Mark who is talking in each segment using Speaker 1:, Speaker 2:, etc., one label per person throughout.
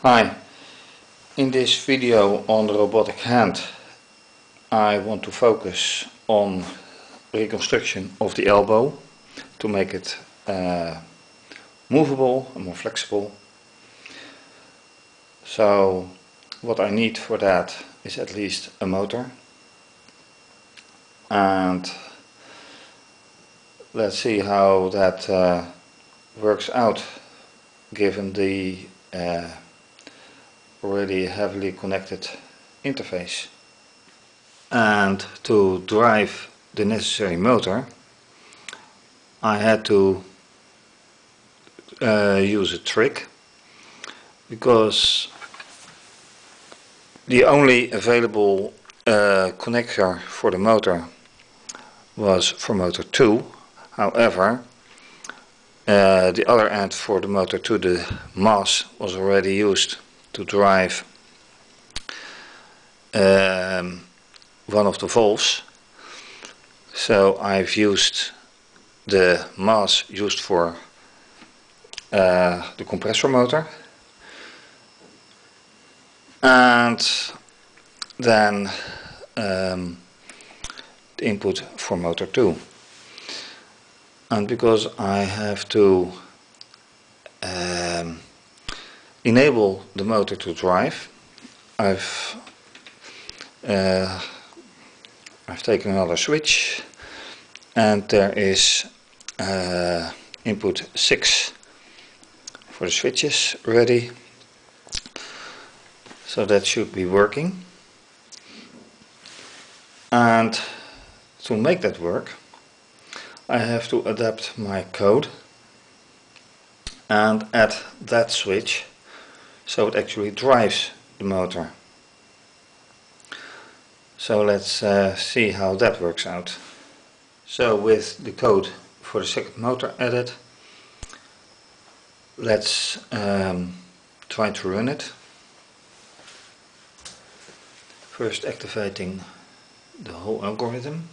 Speaker 1: Hi, in this video on the robotic hand I want to focus on reconstruction of the elbow to make it movable and more flexible. So what I need for that is at least a motor, and let's see how that works out given the already heavily connected interface. And to drive the necessary motor I had to use a trick, because the only available connector for the motor was for motor 2. However, the other end for the motor 2, the mass, was already used to drive one of the valves. So I've used the mass used for the compressor motor, and then the input for motor 2. And because I have to enable the motor to drive, I've taken another switch, and there is input 6 for the switches ready, so that should be working. And to make that work I have to adapt my code and add that switch so it actually drives the motor. So let's see how that works out. So with the code for the second motor added, let's try to run it. First activating the whole algorithm.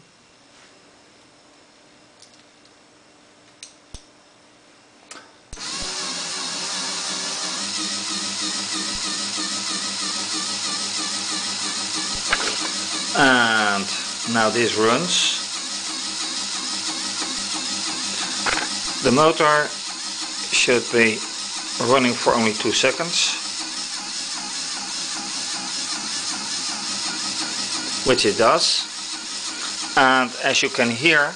Speaker 1: And now this runs. The motor should be running for only 2 seconds, which it does. And as you can hear,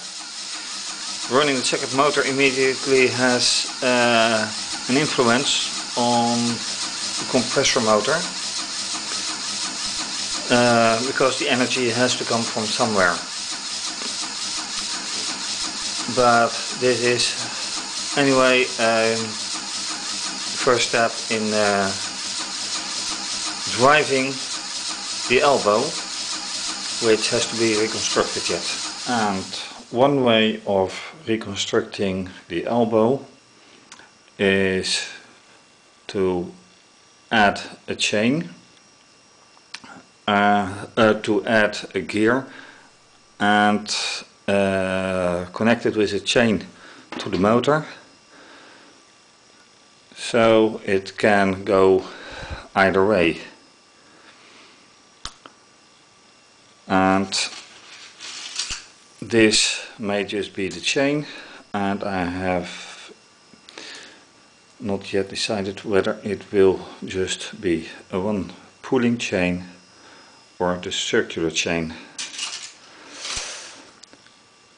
Speaker 1: running the second motor immediately has an influence on the compressor motor. Because the energy has to come from somewhere. But this is anyway first step in driving the elbow, which has to be reconstructed yet. And one way of reconstructing the elbow is to add a chain, to add a gear and connect it with a chain to the motor, so it can go either way. And this may just be the chain, and I have not yet decided whether it will just be a one pulling chain or the circular chain.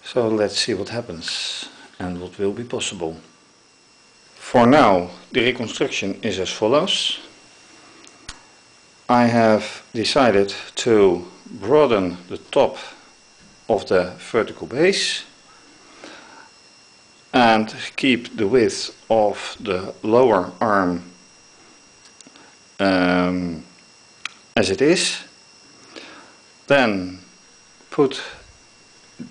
Speaker 1: So let's see what happens and what will be possible. For now the reconstruction is as follows. I have decided to broaden the top of the vertical base and keep the width of the lower arm as it is. Then put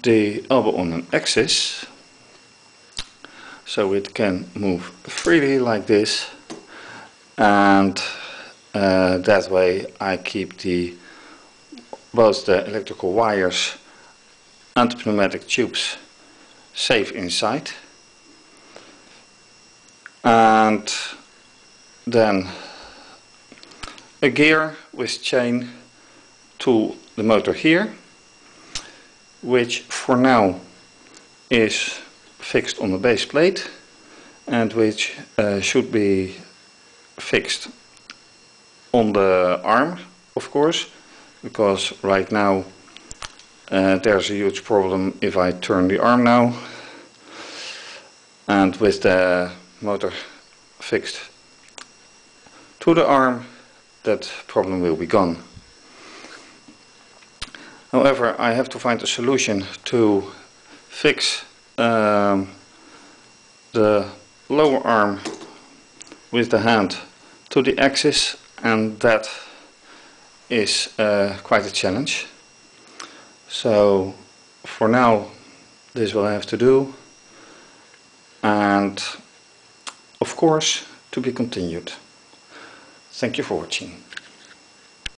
Speaker 1: the elbow on an axis so it can move freely like this, and that way I keep both the electrical wires and the pneumatic tubes safe inside. And then a gear with chain to the motor here, which for now is fixed on the base plate and which should be fixed on the arm, of course, because right now there's a huge problem if I turn the arm now, and with the motor fixed to the arm that problem will be gone. However, I have to find a solution to fix the lower arm with the hand to the axis, and that is quite a challenge. So for now this will have to do, and of course to be continued. Thank you for watching.